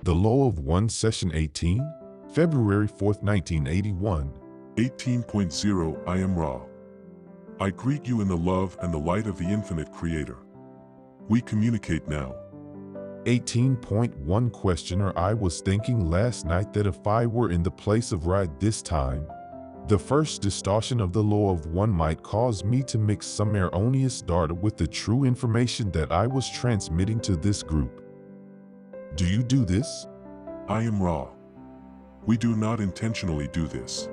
The Law of One, Session 18, February 4th, 1981. 18.0 I am Ra. I greet you in the love and the light of the infinite Creator. We communicate now. 18.1 Questioner. I was thinking last night that if I were in the place of Ra at this time, the first distortion of the Law of One might cause me to mix some erroneous data with the true information that I was transmitting to this group. Do you do this? I am Ra. We do not intentionally do this.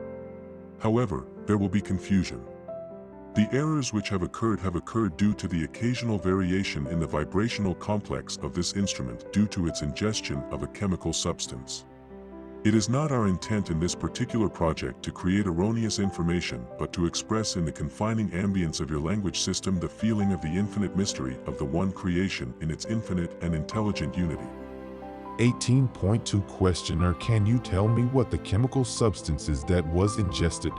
However, there will be confusion. The errors which have occurred due to the occasional variation in the vibrational complex of this instrument due to its ingestion of a chemical substance. It is not our intent in this particular project to create erroneous information, but to express in the confining ambience of your language system the feeling of the infinite mystery of the one creation in its infinite and intelligent unity. 18.2 Questioner. Can you tell me what the chemical substance is that was ingested?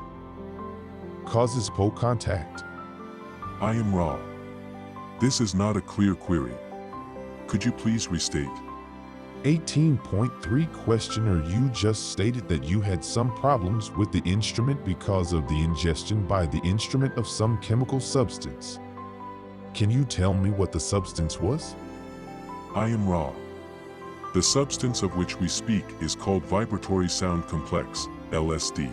Causes po contact. I am Ra. This is not a clear query. Could you please restate? 18.3 Questioner. You just stated that you had some problems with the instrument because of the ingestion by the instrument of some chemical substance. Can you tell me what the substance was? I am Ra. The substance of which we speak is called vibratory sound complex, LSD.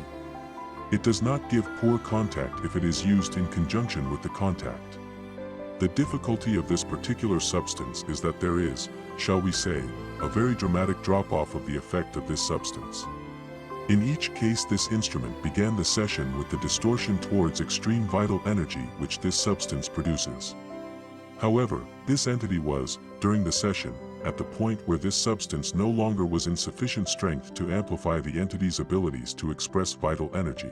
It does not give poor contact if it is used in conjunction with the contact. The difficulty of this particular substance is that there is, shall we say, a very dramatic drop-off of the effect of this substance. In each case, this instrument began the session with the distortion towards extreme vital energy which this substance produces. However, this entity was, during the session, at the point where this substance no longer was in sufficient strength to amplify the entity's abilities to express vital energy.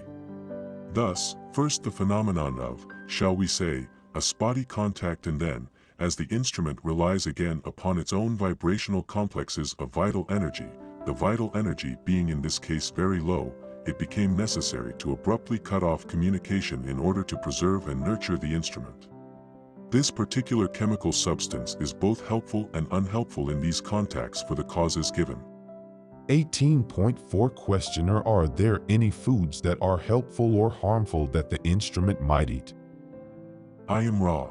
Thus, first the phenomenon of, shall we say, a spotty contact, and then, as the instrument relies again upon its own vibrational complexes of vital energy, the vital energy being in this case very low, it became necessary to abruptly cut off communication in order to preserve and nurture the instrument. This particular chemical substance is both helpful and unhelpful in these contacts for the causes given. 18.4 Questioner. Are there any foods that are helpful or harmful that the instrument might eat? I am Ra.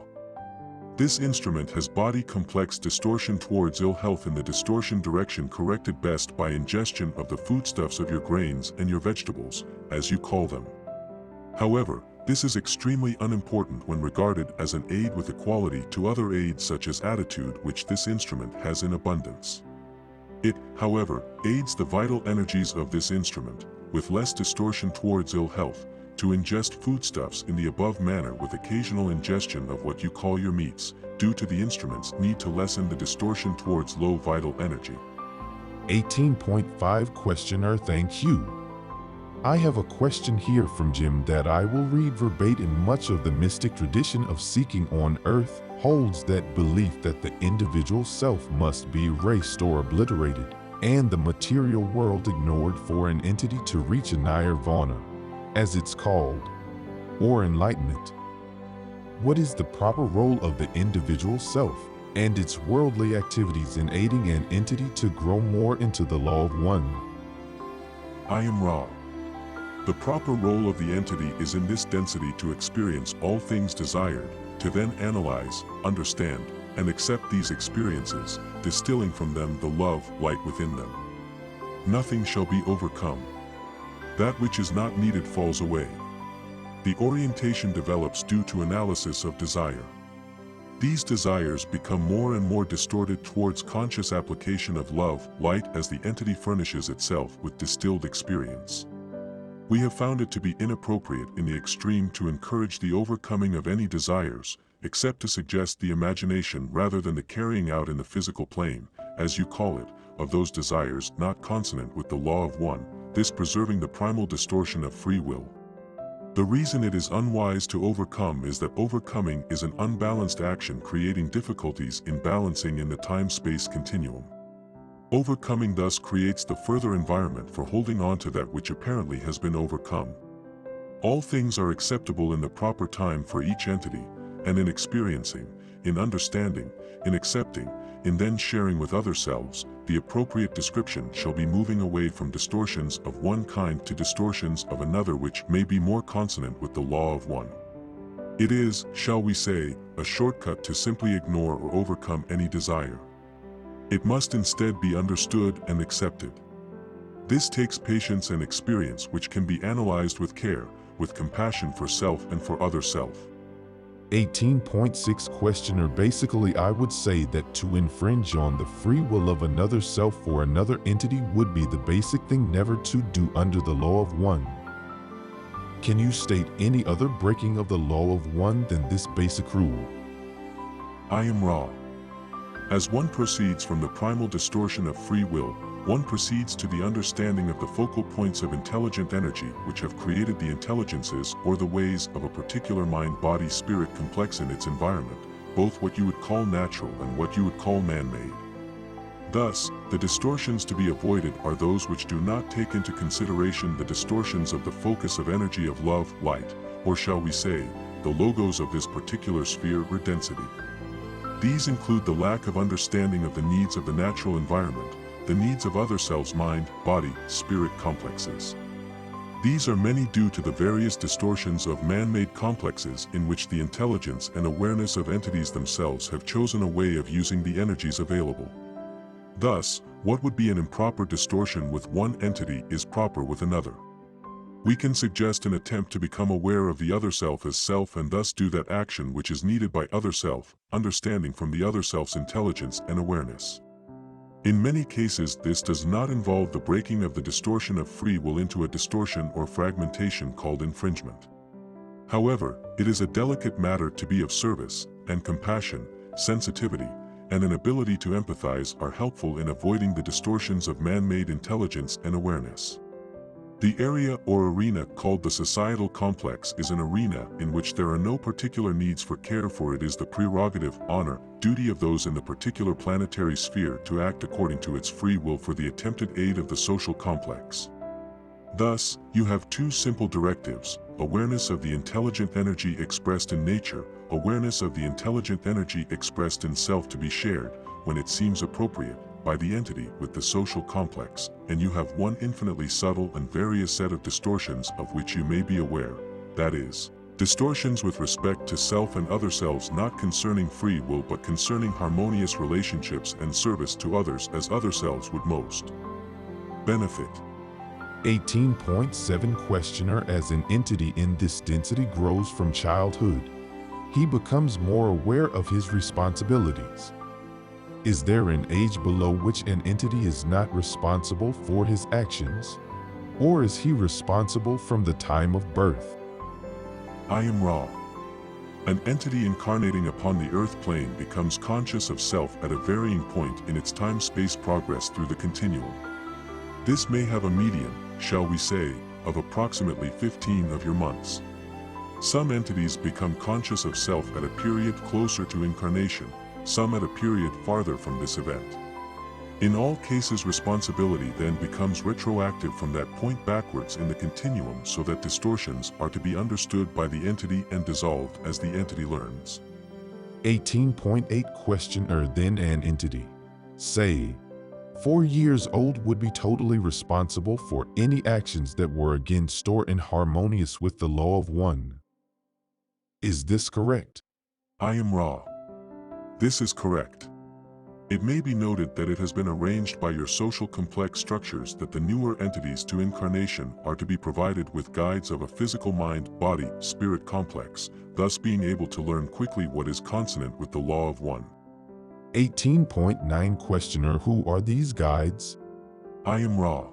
This instrument has body complex distortion towards ill health in the distortion direction, corrected best by ingestion of the foodstuffs of your grains and your vegetables, as you call them. However, this is extremely unimportant when regarded as an aid with equality to other aids such as attitude, which this instrument has in abundance. It, however, aids the vital energies of this instrument, with less distortion towards ill health, to ingest foodstuffs in the above manner with occasional ingestion of what you call your meats, due to the instrument's need to lessen the distortion towards low vital energy. 18.5 Questioner. Thank you. I have a question here from Jim that I will read verbatim. Much of the mystic tradition of seeking on earth holds that belief that the individual self must be erased or obliterated, and the material world ignored for an entity to reach a nirvana, as it's called, or enlightenment. What is the proper role of the individual self and its worldly activities in aiding an entity to grow more into the Law of One? I am Ra. The proper role of the entity is in this density to experience all things desired, to then analyze, understand, and accept these experiences, distilling from them the love, light within them. Nothing shall be overcome. That which is not needed falls away. The orientation develops due to analysis of desire. These desires become more and more distorted towards conscious application of love, light, as the entity furnishes itself with distilled experience. We have found it to be inappropriate in the extreme to encourage the overcoming of any desires, except to suggest the imagination rather than the carrying out in the physical plane, as you call it, of those desires not consonant with the Law of One, this preserving the primal distortion of free will. The reason it is unwise to overcome is that overcoming is an unbalanced action, creating difficulties in balancing in the time-space continuum. Overcoming thus creates the further environment for holding on to that which apparently has been overcome. All things are acceptable in the proper time for each entity, and in experiencing, in understanding, in accepting, in then sharing with other selves, the appropriate description shall be moving away from distortions of one kind to distortions of another which may be more consonant with the law of one. It is, shall we say, a shortcut to simply ignore or overcome any desire. It must instead be understood and accepted. This takes patience and experience which can be analyzed with care, with compassion for self and for other self. 18.6 Questioner. Basically, I would say that to infringe on the free will of another self or another entity would be the basic thing never to do under the law of one. Can you state any other breaking of the law of one than this basic rule? I am Ra. As one proceeds from the primal distortion of free will, one proceeds to the understanding of the focal points of intelligent energy which have created the intelligences or the ways of a particular mind-body-spirit complex in its environment, both what you would call natural and what you would call man-made. Thus, the distortions to be avoided are those which do not take into consideration the distortions of the focus of energy of love, light, or shall we say, the logos of this particular sphere or density. These include the lack of understanding of the needs of the natural environment, the needs of other selves' mind, body, spirit complexes. These are many due to the various distortions of man-made complexes in which the intelligence and awareness of entities themselves have chosen a way of using the energies available. Thus, what would be an improper distortion with one entity is proper with another. We can suggest an attempt to become aware of the other self as self and thus do that action which is needed by other self, understanding from the other self's intelligence and awareness. In many cases, this does not involve the breaking of the distortion of free will into a distortion or fragmentation called infringement. However, it is a delicate matter to be of service, and compassion, sensitivity, and an ability to empathize are helpful in avoiding the distortions of man-made intelligence and awareness. The area or arena called the societal complex is an arena in which there are no particular needs for care, for it is the prerogative, honor, duty of those in the particular planetary sphere to act according to its free will for the attempted aid of the social complex. Thus, you have two simple directives: awareness of the intelligent energy expressed in nature, awareness of the intelligent energy expressed in self to be shared, when it seems appropriate, by the entity with the social complex, and you have one infinitely subtle and various set of distortions of which you may be aware, that is, distortions with respect to self and other selves not concerning free will but concerning harmonious relationships and service to others as other selves would most benefit. 18.7 Questioner. As an entity in this density grows from childhood, he becomes more aware of his responsibilities. Is there an age below which an entity is not responsible for his actions? Or is he responsible from the time of birth? I am Ra. An entity incarnating upon the earth plane becomes conscious of self at a varying point in its time-space progress through the continuum. This may have a median, shall we say, of approximately 15 of your months. Some entities become conscious of self at a period closer to incarnation, some at a period farther from this event. In all cases, responsibility then becomes retroactive from that point backwards in the continuum, so that distortions are to be understood by the entity and dissolved as the entity learns. 18.8 Questioner. Then an entity, say, 4 years old, would be totally responsible for any actions that were against or inharmonious with the law of one. Is this correct? I am Ra. This is correct. It may be noted that it has been arranged by your social complex structures that the newer entities to incarnation are to be provided with guides of a physical mind, body, spirit complex, thus being able to learn quickly what is consonant with the law of one. 18.9 Questioner. Who are these guides? I am Ra.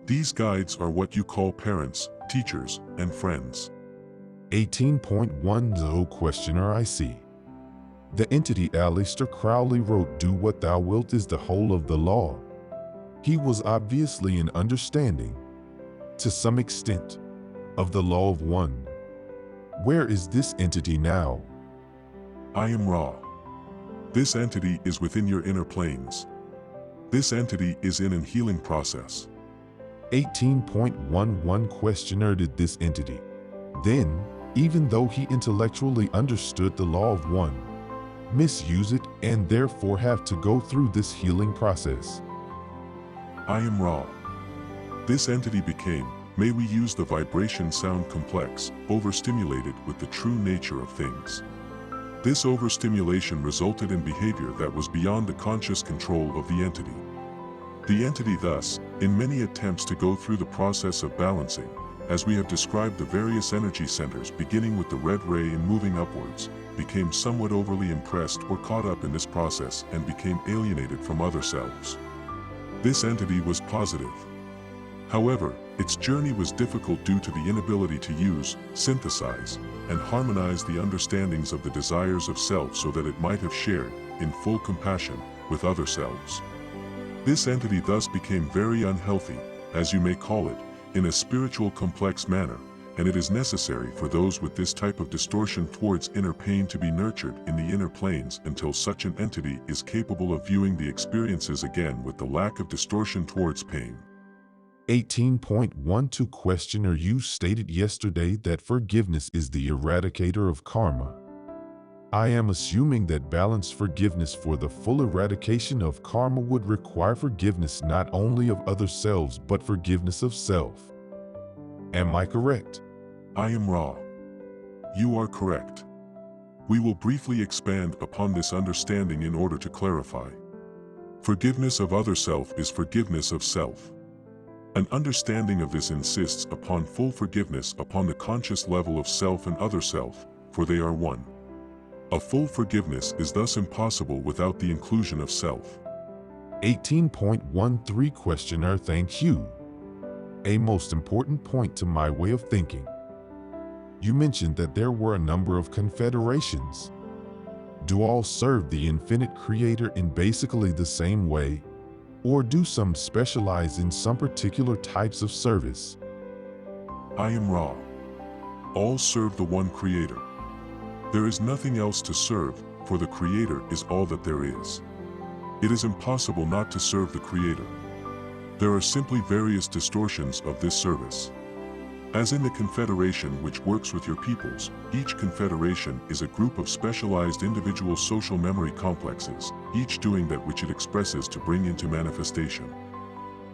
These guides are what you call parents, teachers, and friends. 18.10 Questioner. I see. The entity Aleister Crowley wrote, "Do what thou wilt is the whole of the law." He was obviously an understanding, to some extent, of the law of one. Where is this entity now? I am Ra. This entity is within your inner planes. This entity is in an healing process. 18.11 Questioner. Did this entity, then, even though he intellectually understood the law of one, misuse it, and therefore have to go through this healing process. I am Ra. This entity became, may we use the vibration sound complex, overstimulated with the true nature of things. This overstimulation resulted in behavior that was beyond the conscious control of the entity. The entity thus, in many attempts to go through the process of balancing, as we have described the various energy centers beginning with the red ray and moving upwards, became somewhat overly impressed or caught up in this process and became alienated from other selves. This entity was positive. However, its journey was difficult due to the inability to use, synthesize, and harmonize the understandings of the desires of self so that it might have shared, in full compassion, with other selves. This entity thus became very unhealthy, as you may call it, in a spiritual complex manner, and it is necessary for those with this type of distortion towards inner pain to be nurtured in the inner planes until such an entity is capable of viewing the experiences again with the lack of distortion towards pain. 18.12 Questioner: you stated yesterday that forgiveness is the eradicator of karma. I am assuming that balanced forgiveness for the full eradication of karma would require forgiveness not only of other selves but forgiveness of self. Am I correct? I am Ra. You are correct. We will briefly expand upon this understanding in order to clarify. Forgiveness of other self is forgiveness of self. An understanding of this insists upon full forgiveness upon the conscious level of self and other self, for they are one. A full forgiveness is thus impossible without the inclusion of self. 18.13 Questioner: thank you. A most important point to my way of thinking. You mentioned that there were a number of confederations. Do all serve the infinite creator in basically the same way, or do some specialize in some particular types of service? I am Ra. All serve the one creator. There is nothing else to serve, for the creator is all that there is. It is impossible not to serve the creator. There are simply various distortions of this service. As in the confederation which works with your peoples, each confederation is a group of specialized individual social memory complexes, each doing that which it expresses to bring into manifestation.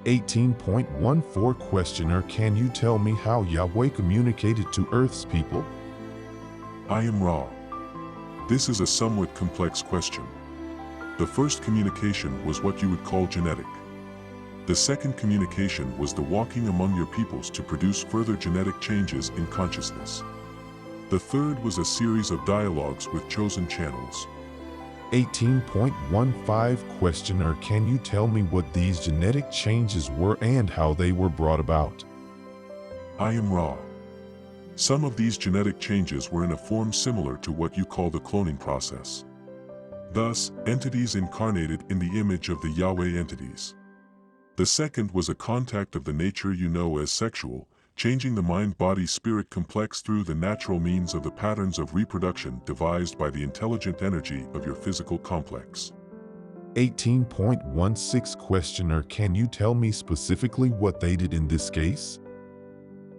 18.14 Questioner: can you tell me how Yahweh communicated to Earth's people? I am Ra. This is a somewhat complex question. The first communication was what you would call genetic. The second communication was the walking among your peoples to produce further genetic changes in consciousness. The third was a series of dialogues with chosen channels. 18.15 Questioner: can you tell me what these genetic changes were and how they were brought about? I am Ra. Some of these genetic changes were in a form similar to what you call the cloning process. Thus, entities incarnated in the image of the Yahweh entities. The second was a contact of the nature you know as sexual, changing the mind-body-spirit complex through the natural means of the patterns of reproduction devised by the intelligent energy of your physical complex. 18.16 Questioner: can you tell me specifically what they did in this case?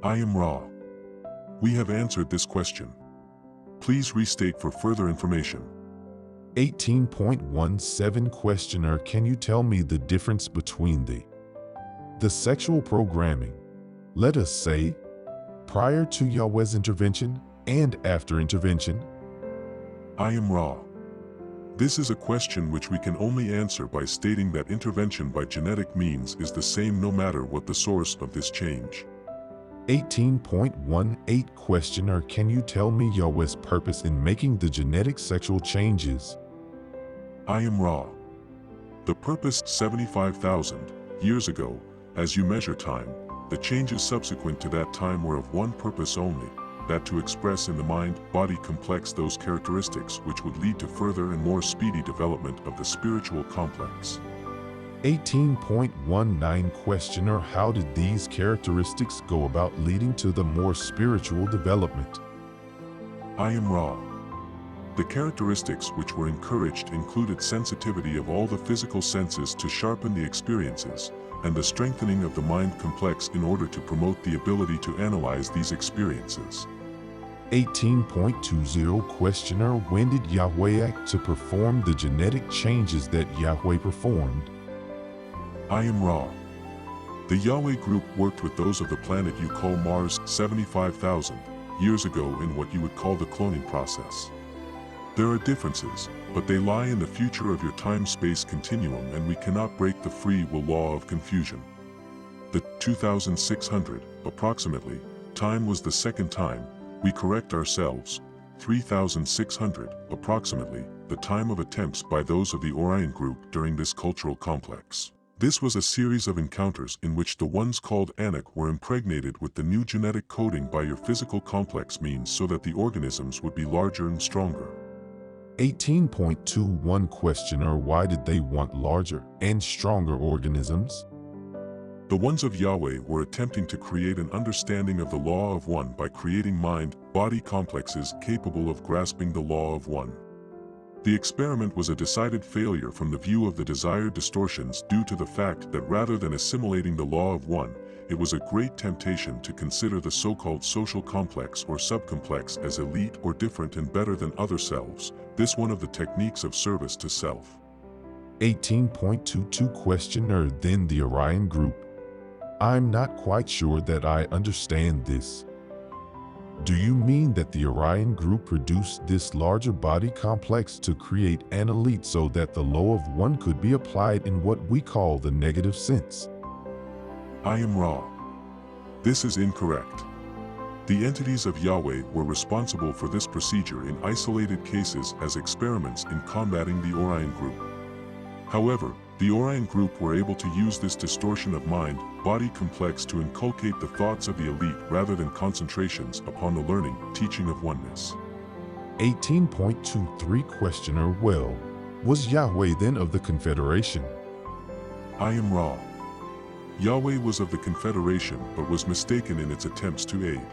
I am Ra. We have answered this question. Please restate for further information. 18.17 Questioner: can you tell me the difference between the sexual programming, let us say, prior to Yahweh's intervention and after intervention? I am Ra. This is a question which we can only answer by stating that intervention by genetic means is the same no matter what the source of this change. 18.18 Questioner: can you tell me Yahweh's purpose in making the genetic sexual changes? I am Ra. The purpose 75,000 years ago, as you measure time, the changes subsequent to that time were of one purpose only, that to express in the mind-body complex those characteristics which would lead to further and more speedy development of the spiritual complex. 18.19 Questioner: how did these characteristics go about leading to the more spiritual development? I am Ra. The characteristics which were encouraged included sensitivity of all the physical senses to sharpen the experiences, and the strengthening of the mind complex in order to promote the ability to analyze these experiences. 18.20 Questioner: when did Yahweh act to perform the genetic changes that Yahweh performed? I am Ra. The Yahweh group worked with those of the planet you call Mars 75,000 years ago in what you would call the cloning process. There are differences, but they lie in the future of your time-space continuum, and we cannot break the free will law of confusion. The 2600, approximately, time was the second time. We correct ourselves. 3600, approximately, the time of attempts by those of the Orion group during this cultural complex. This was a series of encounters in which the ones called Anak were impregnated with the new genetic coding by your physical complex means so that the organisms would be larger and stronger. 18.21 Questioner: why did they want larger and stronger organisms? The ones of Yahweh were attempting to create an understanding of the law of one by creating mind-body complexes capable of grasping the law of one. The experiment was a decided failure from the view of the desired distortions due to the fact that rather than assimilating the law of one, it was a great temptation to consider the so-called social complex or subcomplex as elite or different and better than other selves, this one of the techniques of service to self. 18.22 Questioner: then the Orion group. I'm not quite sure that I understand this. Do you mean that the Orion group produced this larger body complex to create an elite so that the law of one could be applied in what we call the negative sense? I am Ra. This is incorrect. The entities of Yahweh were responsible for this procedure in isolated cases as experiments in combating the Orion group. However, the Orion group were able to use this distortion of mind-body complex to inculcate the thoughts of the elite rather than concentrations upon the learning, teaching of oneness. 18.23 Questioner: well, was Yahweh then of the Confederation? I am Ra. Yahweh was of the Confederation but was mistaken in its attempts to aid.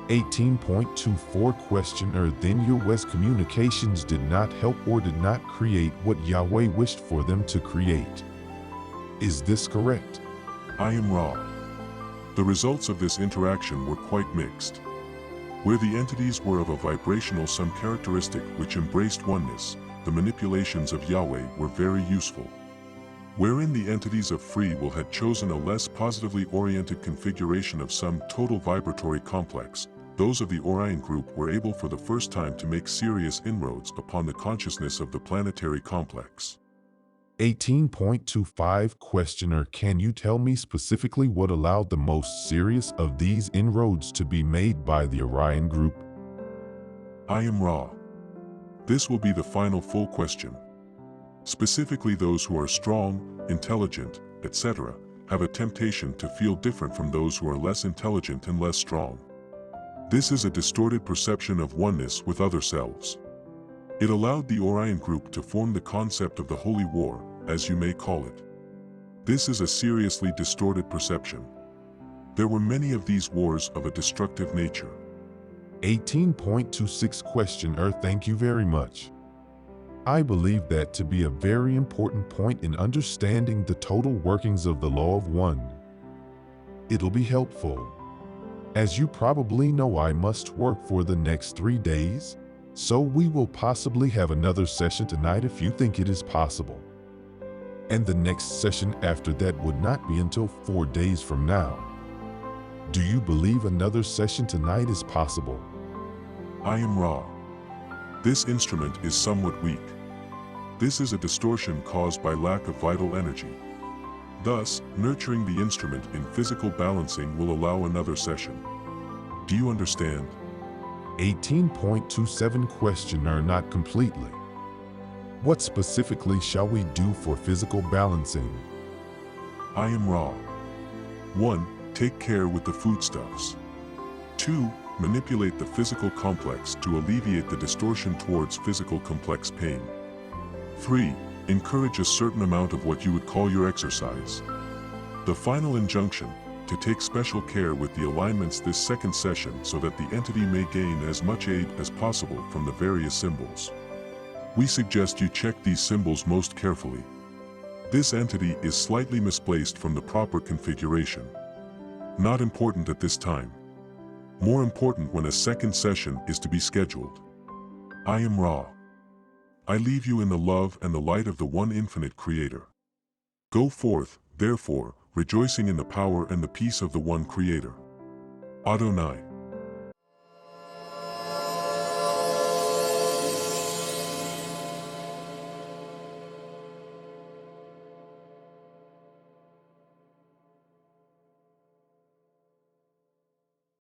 18.24 Questioner: then US communications did not help or did not create what Yahweh wished for them to create. Is this correct? I am Ra. The results of this interaction were quite mixed. Where the entities were of a vibrational some characteristic which embraced oneness, the manipulations of Yahweh were very useful. Wherein the entities of free will had chosen a less positively oriented configuration of some total vibratory complex, those of the Orion group were able for the first time to make serious inroads upon the consciousness of the planetary complex. 18.25 Questioner: can you tell me specifically what allowed the most serious of these inroads to be made by the Orion group? I am Ra. This will be the final full question. Specifically, those who are strong, intelligent, etc., have a temptation to feel different from those who are less intelligent and less strong. This is a distorted perception of oneness with other selves. It allowed the Orion group to form the concept of the Holy War, as you may call it. This is a seriously distorted perception. There were many of these wars of a destructive nature. 18.26 Questioner: thank you very much. I believe that to be a very important point in understanding the total workings of the law of one. It'll be helpful. As you probably know, I must work for the next 3 days, so we will possibly have another session tonight if you think it is possible. And the next session after that would not be until 4 days from now. Do you believe another session tonight is possible? I am Ra. This instrument is somewhat weak. This is a distortion caused by lack of vital energy. Thus, nurturing the instrument in physical balancing will allow another session. Do you understand? 18.27 Questioner: not completely. What specifically shall we do for physical balancing? I am Ra. 1. Take care with the foodstuffs. 2. Manipulate the physical complex to alleviate the distortion towards physical complex pain. 3. Encourage a certain amount of what you would call your exercise. The final injunction, to take special care with the alignments this second session so that the entity may gain as much aid as possible from the various symbols. We suggest you check these symbols most carefully. This entity is slightly misplaced from the proper configuration. Not important at this time. More important when a second session is to be scheduled. I am Ra. I leave you in the love and the light of the one infinite Creator. Go forth, therefore, rejoicing in the power and the peace of the one Creator. Adonai.